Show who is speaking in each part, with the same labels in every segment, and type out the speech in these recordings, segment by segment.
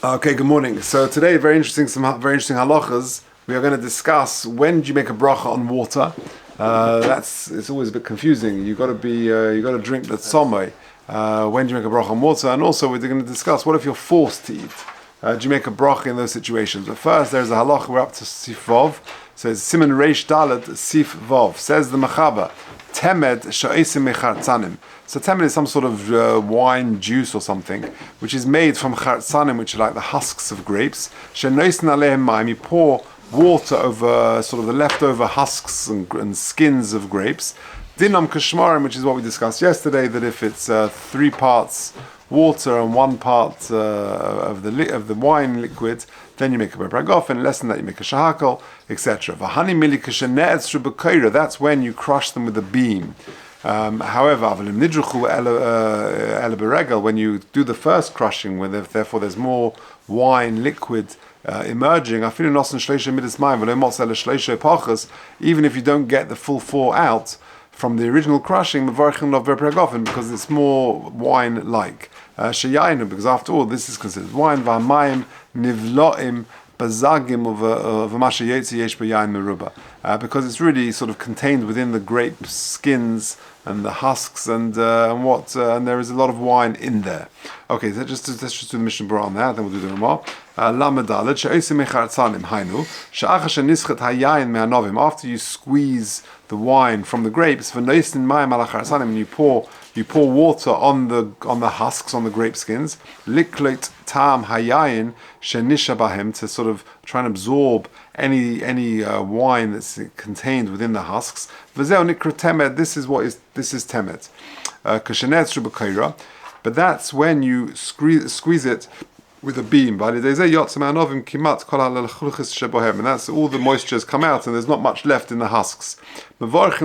Speaker 1: Okay, good morning. So today, some very interesting halachas. We are going to discuss when do you make a bracha on water. It's always a bit confusing. You got to drink the tzomai. When do you make a bracha on water? And also, we're going to discuss what if you're forced to eat. Do you make a bracha in those situations? But first, there's a halacha. We're up to Sif Vov. So it's Siman Reish Dalet Sif Vov. Says the Machaba, Temed Sha'esim Mechartzanim. So temed is some sort of wine juice or something, which is made from chartzanim, which are like the husks of grapes. Shenoisen aleim ma'im. You pour water over sort of the leftover husks and skins of grapes. Dinam kashmarim, which is what we discussed yesterday, that if it's 3 parts water and 1 part of the wine liquid, then you make a brachos, and less than that you make a shahakal, etc. V'hani mili kashene'etz ru'b'koira. That's when you crush them with a beam. However, when you do the first crushing, when therefore there's more wine liquid emerging, even if you don't get the full 4 out from the original crushing, because it's more wine-like. Because after all, this is considered wine. Because it's really sort of contained within the grape skins and the husks and there is a lot of wine in there. Okay, so let's just do the Mishnah Berurah on that, then we'll do the Ramah. After you squeeze the wine from the grapes, and you pour water on the husks, on the grape skins, to sort of try and absorb any wine that's contained within the husks. This is temet. But that's when you squeeze it with a beam. And that's all the moisture's come out and there's not much left in the husks. But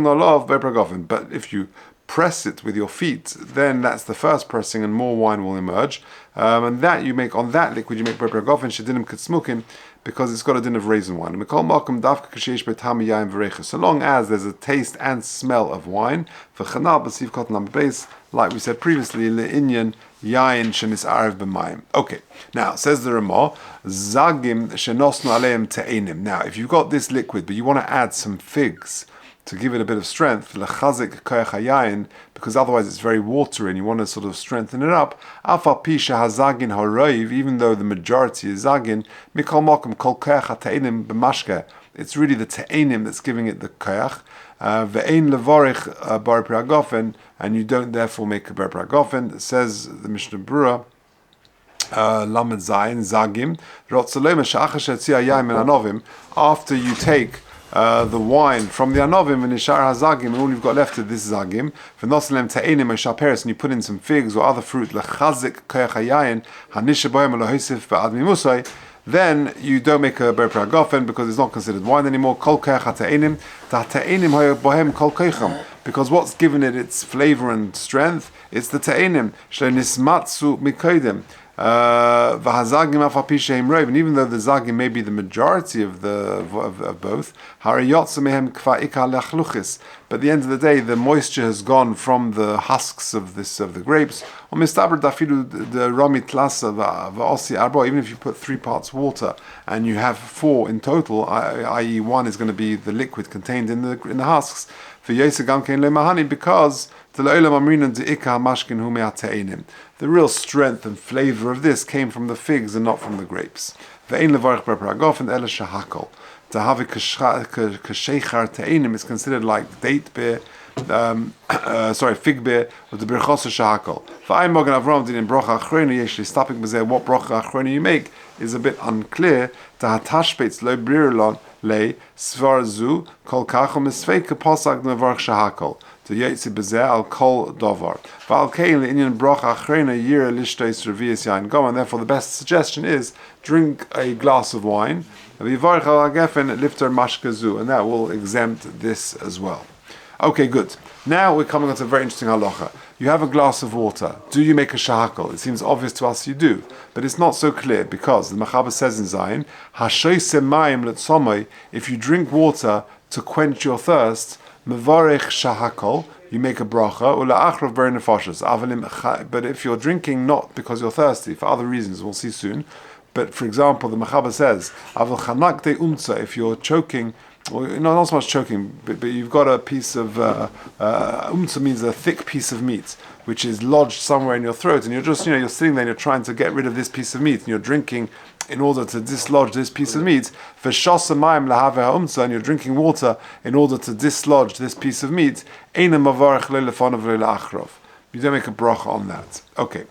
Speaker 1: if you press it with your feet, then that's the first pressing and more wine will emerge. And that you make, on that liquid you make brachos shedinim k'tzmukim, because it's got a din of raisin wine. So long as there's a taste and smell of wine, like we said previously, le'inyan yain shenis arev b'mayim. Okay, now says the Ramah, zagim shenosnu aleim te'enim. Now, if you've got this liquid, but you want to add some figs to give it a bit of strength, lechazik koyach hayayin, because otherwise it's very watery and you want to sort of strengthen it up. Afa pisha hazagin haroiv, even though the majority is zagin, mikol mokum kol koyach hate'enim b'mashke. It's really the te'enim that's giving it the koyach. Ve'ein levorich bar pragofen, and you don't therefore make a bar pragofen. Says the Mishnah Berurah, Lamed Zayin Zagim Rotzalem Sha'achas Shetzia Yaim and Anovim. After you take the wine from the anovim and nishar hazagim, and all you've got left is this zagim. V'noslem ta'enim eshaperes, and you put in some figs or other fruit, lechazik koyach hayayin hanisha bohem lohosif ba'ad mimusay. Then you don't make a ber pragofen because it's not considered wine anymore. Kol koyach hata'enim ta'enim bohem kol koycham, because what's given it its flavor and strength, it's the ta'enim shlenismatsu mikodim. And even though the zagim may be the majority of both, but at the end of the day, the moisture has gone from the husks of the grapes. Even if you put 3 parts water and you have 4 in total, i.e. 1 is going to be the liquid contained in the husks, because the real strength and flavor of this came from the figs and not from the grapes. To have a kashechar te'enim is considered like date beer, fig beer, or the Brachos shahakol. What bracha achrona you make is a bit unclear. To hatashpetz lo brirlon le svarzu kol kachom misfeika posag nevarch shahakol. To yetzi bezeh al kol dovar. V'al kein le'inyan bracha achrona yira lishtais revius yain gom. And therefore the best suggestion is drink a glass of wine, and that will exempt this as well. Okay, good. Now we're coming on to a very interesting halacha. You have a glass of water. Do you make a shahakal? It seems obvious to us you do, but it's not so clear, because the Machaba says in Zion, if you drink water to quench your thirst, mevarech shahakal, you make a bracha, but if you're drinking not because you're thirsty, for other reasons, we'll see soon, But for example, the Mechaber says, "Aval chanakte umtza," if you're choking, or not so much choking, but you've got a piece of umtza means a thick piece of meat which is lodged somewhere in your throat, and you're just you're sitting there and you're trying to get rid of this piece of meat, and you're drinking in order to dislodge this piece of meat. V'shasamayim lahave ha'umtza, and you're drinking water in order to dislodge this piece of meat. Eina mavarich lo lefonav lo le'achrov. You don't make a bracha on that. Okay.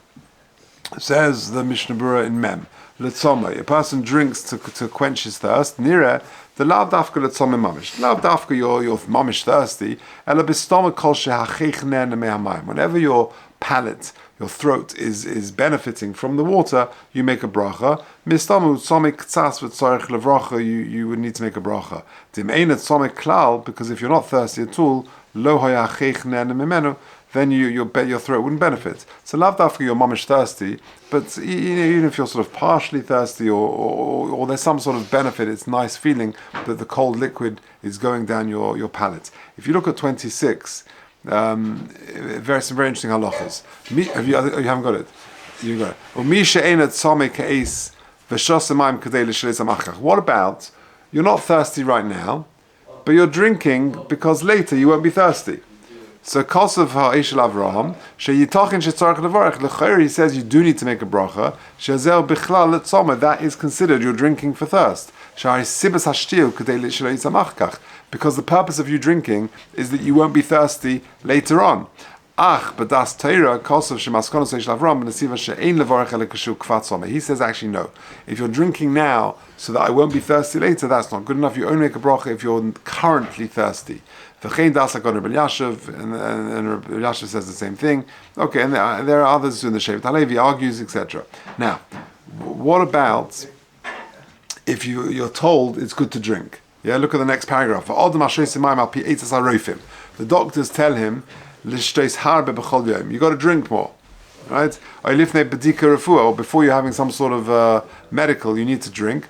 Speaker 1: Says the Mishnah Berurah in Mem. Letzomah, a person drinks to quench his thirst. Nira, the lav dafka letzomah mamish. Lav dafka you're mamish thirsty. Ela bistoma kol shehachich ner me'hamayim. Whenever your palate, your throat is benefiting from the water, you make a bracha. Mistamu tzomik ktsas v'tzorich levracha. You would need to make a bracha. Dim einet tzomik klal, because if you're not thirsty at all, lo hayachich ner memenu, then your throat wouldn't benefit. So lav dafka you're mamish thirsty, but even if you're sort of partially thirsty or there's some sort of benefit, it's nice feeling that the cold liquid is going down your palate. If you look at 26, some very interesting halachas. You haven't got it. You got it. What about you're not thirsty right now, but you're drinking because later you won't be thirsty? So Kosav ha'eshel Avraham sheyitachin shetzarich levarich lechair, he says you do need to make a bracha shezel bichlal letzoma, that is considered you're drinking for thirst. Shari sibas hashtil k'dei shelo yitzamachkach, because the purpose of you drinking is that you won't be thirsty later on. Ach b'das Torah Kosav shemaskonos ha'eshel Avraham b'nesiva she'ein levarich ele kashu kvat tzoma. He says actually no. If you're drinking now so that I won't be thirsty later, that's not good enough. You only make a bracha if you're currently thirsty. And Rabbi Yashav says the same thing. Okay, and there are others who in the Shevet Halevi argues, etc. Now, what about if you're told it's good to drink? Yeah, look at the next paragraph. The doctors tell him, you got to drink more, right? Or before you're having some sort of medical, you need to drink.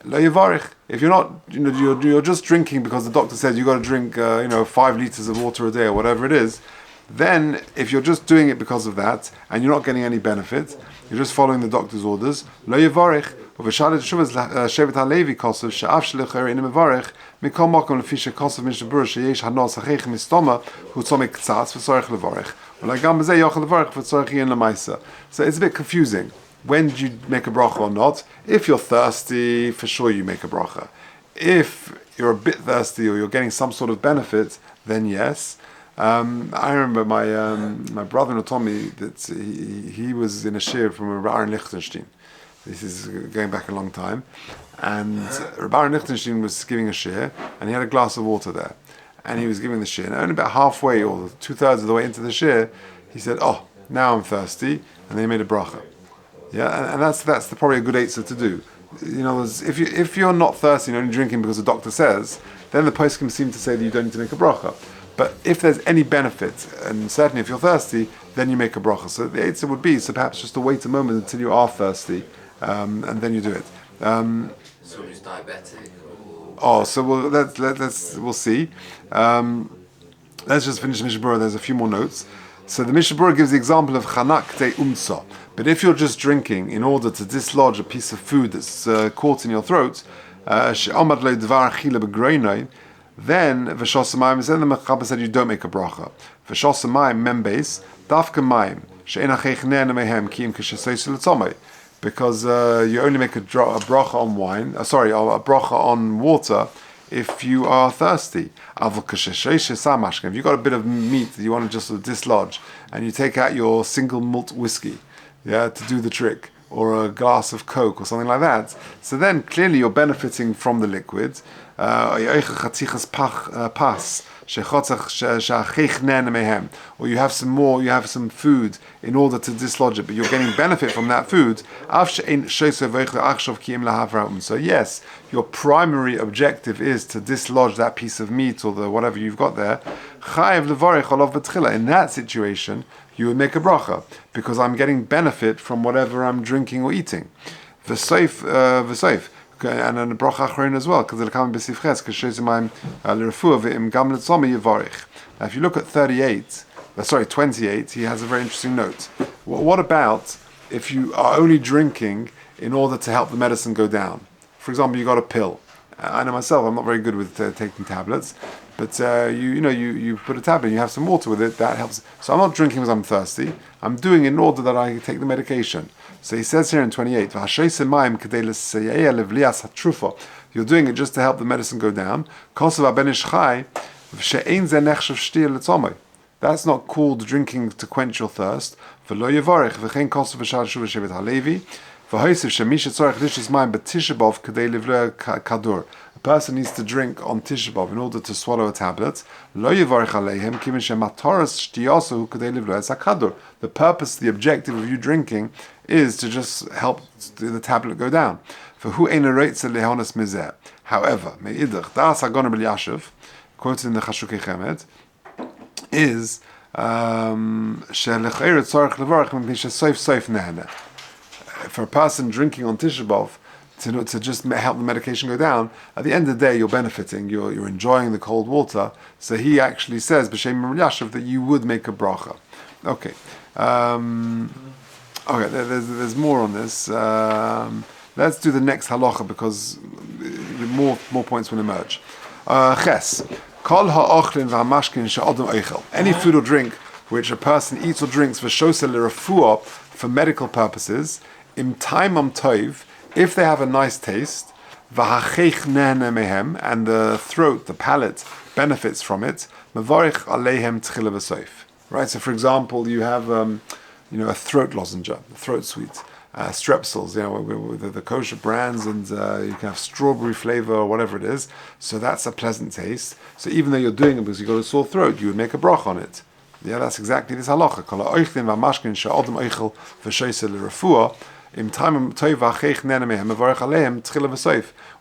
Speaker 1: If you're not, you're just drinking because the doctor says you got to drink, 5 liters of water a day or whatever it is. Then, if you're just doing it because of that and you're not getting any benefit, you're just following the doctor's orders. Lo yivarich. Shevet Halevi kosav she'af shelicher ina mevarich mikol makom lefi shekosav Mishnah Berurah sheyesh hanos hachech mistoma hu tzomik ktsas v'tzorich levarich. Ulagam b'zeh yochel levarich v'tzorich yin lemaisa. So it's a bit confusing. When do you make a bracha or not? If you're thirsty, for sure you make a bracha. If you're a bit thirsty or you're getting some sort of benefit, then yes. I remember my brother-in-law told me that he was in a shir from Rabbi in Liechtenstein. This is going back a long time. And Rabbi in Liechtenstein was giving a shir, and he had a glass of water there. And he was giving the shir. And only about halfway or 2/3 of the way into the shir, he said, "Oh, now I'm thirsty," and they made a bracha. Yeah, and that's probably a good eitzah to do. If you're not thirsty and only drinking because the doctor says, then the poskim seem to say that you don't need to make a bracha. But if there's any benefit, and certainly if you're thirsty, then you make a bracha. So the eitzah would be perhaps just to wait a moment until you are thirsty, and then you do it.
Speaker 2: Someone who's diabetic.
Speaker 1: So we'll see. Let's just finish Mishnah Berurah. There's a few more notes. So the Mishnah Berurah gives the example of chanakte umtza. But if you're just drinking in order to dislodge a piece of food that's caught in your throat, then v'shosamayim, then the Mechaber said you don't make a bracha. V'shosamayim membes dafka mayim she'en achech ner mehem ki im k'sheseis l'tzomei, because you only make a bracha on wine. A bracha on water if you are thirsty. If you've got a bit of meat that you want to just sort of dislodge, and you take out your single malt whiskey, to do the trick, or a glass of Coke or something like that, so then clearly you're benefiting from the liquid. Or you have some food in order to dislodge it, but you're getting benefit from that food. So yes, your primary objective is to dislodge that piece of meat or the whatever you've got there. In that situation, you would make a bracha, because I'm getting benefit from whatever I'm drinking or eating. V'seif. And then the bracha achron as well, because it'll come in b'sifches, because shezimayim l'refuah v'im gam l'tzoma yivarich. Now, if you look at 38, 28, he has a very interesting note. What about if you are only drinking in order to help the medicine go down? For example, you got a pill. I know myself, I'm not very good with taking tablets, but you put a tablet, you have some water with it, that helps. So I'm not drinking because I'm thirsty. I'm doing it in order that I take the medication. So he says here in 28, you're doing it just to help the medicine go down. That's not called drinking to quench your thirst. A person needs to drink on Tisha B'Av in order to swallow a tablet. The purpose, the objective of you drinking is to just help the tablet go down. However, quoted in the Chashukei Chemed, is for a person drinking on Tisha B'Av to just help the medication go down, at the end of the day you're benefiting, you're enjoying the cold water. So he actually says b'shem Yashav that you would make a bracha. Okay, there's more on this. Let's do the next halacha because more points will emerge. Ches. Any food or drink which a person eats or drinks for medical purposes, im taimam toiv, if they have a nice taste, and the throat, the palate, benefits from it, right? So, for example, you have a throat lozenge, a throat sweet. Strepsils, with the kosher brands, and you can have strawberry flavor or whatever it is. So that's a pleasant taste. So even though you're doing it because you've got a sore throat, you would make a brach on it. Yeah, that's exactly this halacha.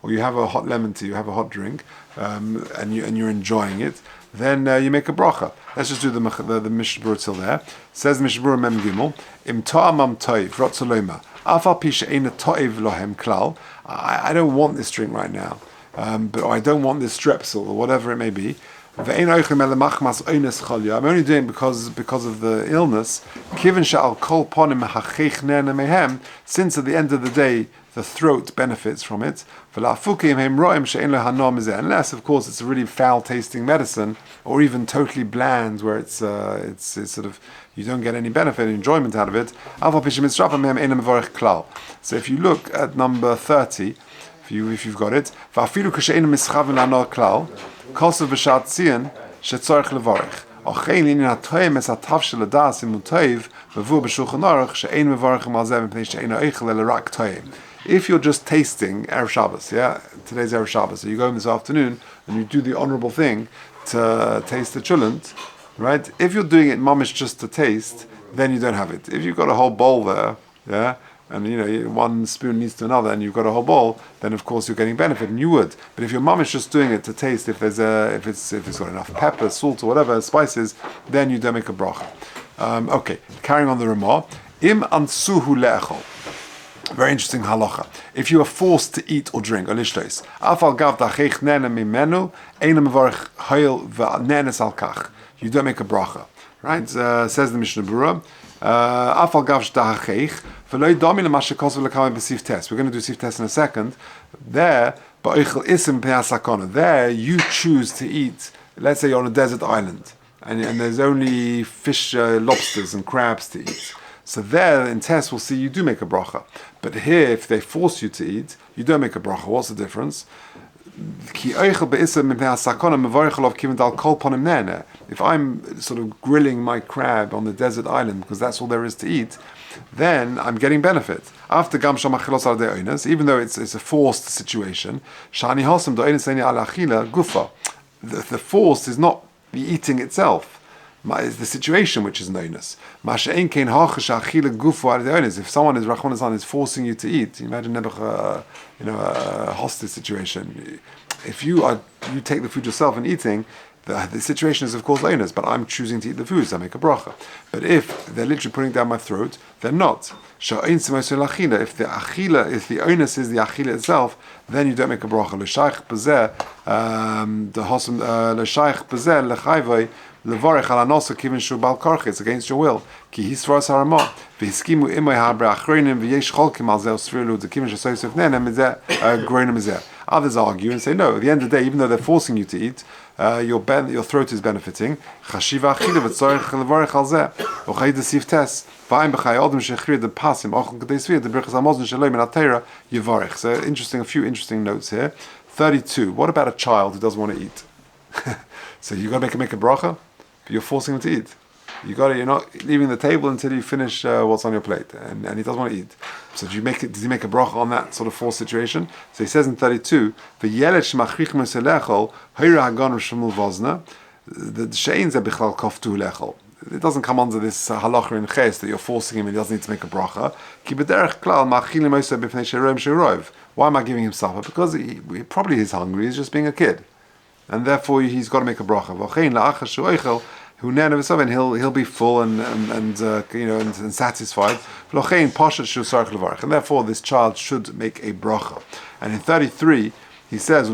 Speaker 1: Or you have a hot lemon tea, you have a hot drink, and you're enjoying it. Then you make a bracha. Let's just do the Mishnah till there. Says Mishnah Mem Gimel, Im ta'amam toiv, rotzoloma, afal pi she'ena toiv lohem klal. I don't want this drink right now, but I don't want this strepsil or whatever it may be. I'm only doing it because of the illness. Since at the end of the day the throat benefits from it. Unless, of course, it's a really foul-tasting medicine, or even totally bland, where it's sort of you don't get any benefit, enjoyment out of it. So if you look at number 30, if you've got it, if you're just tasting Erev Shabbos, today's Erev Shabbos, so you go home this afternoon and you do the honorable thing to taste the chulant, right? If you're doing it mamish just to taste, then you don't have it. If you've got a whole bowl there, and one spoon leads to another, and you've got a whole bowl, then of course you're getting benefit, and you would. But if your mom is just doing it to taste, if it's got enough pepper, salt, or whatever spices, then you don't make a bracha. Okay, carrying on the Ramah, im ansuhu le'echol. Very interesting halacha. If you are forced to eat or drink, alishlois, afal gav dachech nene mimenu, eina mevarich hayil v'nenes al kach. You don't make a bracha, right? Says the Mishnah Berurah. Afal gav dachech. We're going to do Sif in a second. There, you choose to eat. Let's say you're on a desert island, and there's only fish, lobsters, and crabs to eat. So there, in Tess, we'll see you do make a bracha. But here, if they force you to eat, you don't make a bracha. What's the difference? If I'm sort of grilling my crab on the desert island because that's all there is to eat, then I'm getting benefit. After even though it's a forced situation, the force is not the eating itself. It's the situation which is noinus. If someone is forcing you to eat, imagine a hostage situation. If you take the food yourself and eating, the situation is of course oinus, but I'm choosing to eat the foods, I make a bracha. But if they're literally putting it down my throat, they're not. If the achila, if the onus is the achila itself, then you don't make a bracha. L'shaych b'zeh, the hosam l'shaych b'zeh l'chayvei levarech al anosa kivin shu bal karchi. It's against your will. Ki hisvaras haramah v'hiskimu imay habre achronim v'yesh cholkim al zeh osfrilu the kivin shesosef nenem mizeh groinim mizeh. Others argue and say no. At the end of the day, even though they're forcing you to eat, your throat is benefiting. Chashiva achila v'tzorich levarech al zeh. Ochayid desif tes. So interesting, a few interesting notes here. 32. What about a child who doesn't want to eat? So you got to make a bracha, but you're forcing him to eat. You're not leaving the table until you finish what's on your plate, and he doesn't want to eat. So does he make a bracha on that sort of forced situation? So he says in 32, the it doesn't come under this halacha in ches that you're forcing him and he doesn't need to make a bracha. Why am I giving him supper? Because he probably is hungry, he's just being a kid. And therefore he's got to make a bracha. And he'll be full and satisfied. And therefore this child should make a bracha. And in 33, he says,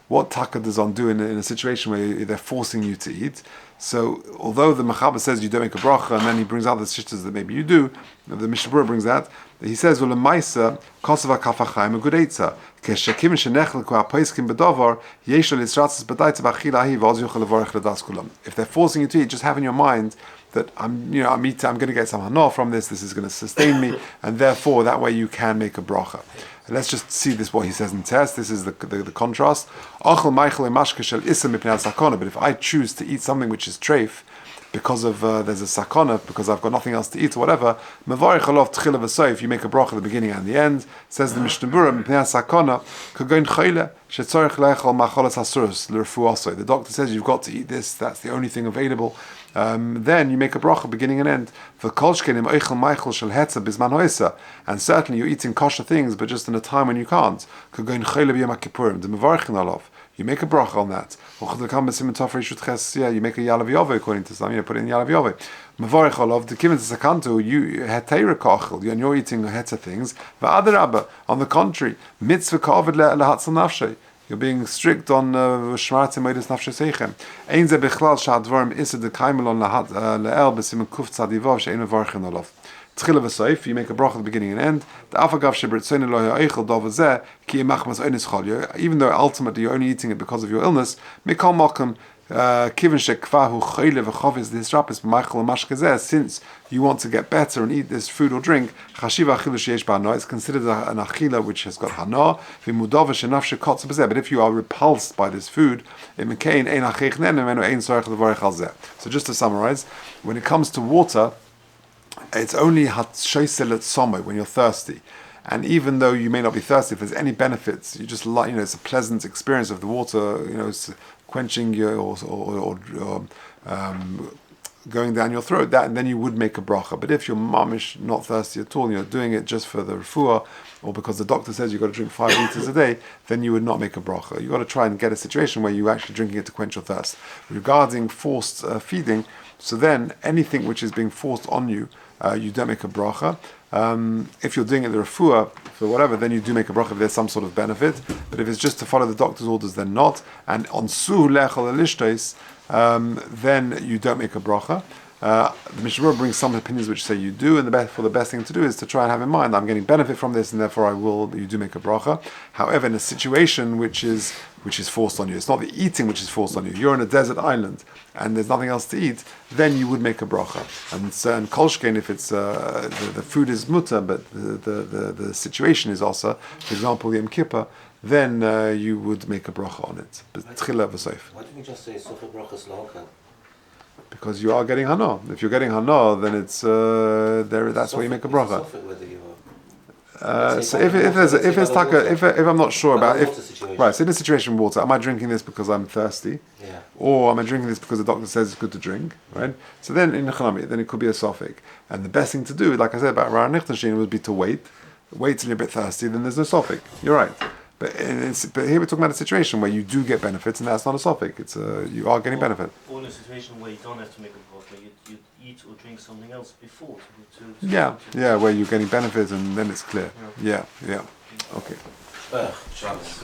Speaker 1: what taka does on do in a situation where they're forcing you to eat? So, although the Mechaber says you don't make a bracha, and then he brings out the shittas that maybe you do, the Mishnah Berurah brings that, he says, "Ulemaisa kosava kafachaim a good eitza keshakim shenechel ku apaiskim bedavar yeshol isratzes b'daitza b'achila hi v'az yochel levarech ledas kulam." If they're forcing you to eat, just have in your mind that I'm going to get some hana from this. This is going to sustain me, and therefore that way you can make a bracha. Let's just see what he says in test. This is the contrast. But if I choose to eat something which is treif, because of there's a sakana, because I've got nothing else to eat or whatever, you make a bracha at the beginning and the end. Says the Mishnah Berurah, the doctor says you've got to eat this, that's the only thing available. Then you make a bracha beginning and end. And certainly you're eating kosher things, but just in a time when you can't. You make a bracha on that. You make a yalav yove according to some. You put it in yalav yove. Mevarich olav the kiven sakantu you hetera kachel. And you're eating heta things. Va'adarabba on the contrary, mitzvah kavod lehatzal nafshay. You're being strict on shmartim meidus nafshay seichem. Ein ze bichlal shadvarim isad the kaimelon le'el b'simen kuf tzadivav she'en mevarichin olav. You make a bracha at the beginning and end. Even though ultimately you're only eating it because of your illness, since you want to get better and eat this food or drink, it's considered an achila which has got hana. But if you are repulsed by this food, so just to summarize, when it comes to water, it's only when you're thirsty, and even though you may not be thirsty, if there's any benefits, you just like it's a pleasant experience of the water, it's quenching you or going down your throat. That and then you would make a bracha. But if you're mamish not thirsty at all, and you're doing it just for the refuah or because the doctor says you've got to drink 5 liters a day, then you would not make a bracha. You've got to try and get a situation where you're actually drinking it to quench your thirst. Regarding forced feeding, so then anything which is being forced on you, you don't make a bracha. If you're doing it the refuah for whatever, then you do make a bracha if there's some sort of benefit. But if it's just to follow the doctor's orders, then not. And on suh lechol elishtos, then you don't make a bracha. The Mishnah Berurah brings some opinions which say you do, and the best thing to do is to try and have in mind I'm getting benefit from this, and therefore you do make a bracha. However, in a situation which is forced on you, it's not the eating which is forced on you. You're on a desert island and there's nothing else to eat, then you would make a bracha. And kolshkein, if it's the food is mutter, but the situation is also, for example, Yom Kippur, then you would make a bracha on it. But tchila v'soif.
Speaker 3: Why didn't you just say sofa brachas loka?
Speaker 1: Because you are getting hana. If you're getting hana, then it's that's where you make a bracha. So if I'm not sure about right, so in a situation with water, am I drinking this because I'm thirsty, or am I drinking this because the doctor says it's good to drink, right? So then in Chanami, then it could be a sofik, and the best thing to do, like I said about Ra'an Nichtashin, would be to wait till you're a bit thirsty. Then there's no sofik. You're right. But here we're talking about a situation where you do get benefits, and that's not a suffix. It's you are getting benefit.
Speaker 4: Or in a situation where you don't have to make a bracha, you eat or drink something else before.
Speaker 1: Yeah, where you're getting benefits, and then it's clear. Yeah. Okay.
Speaker 3: Shabbos.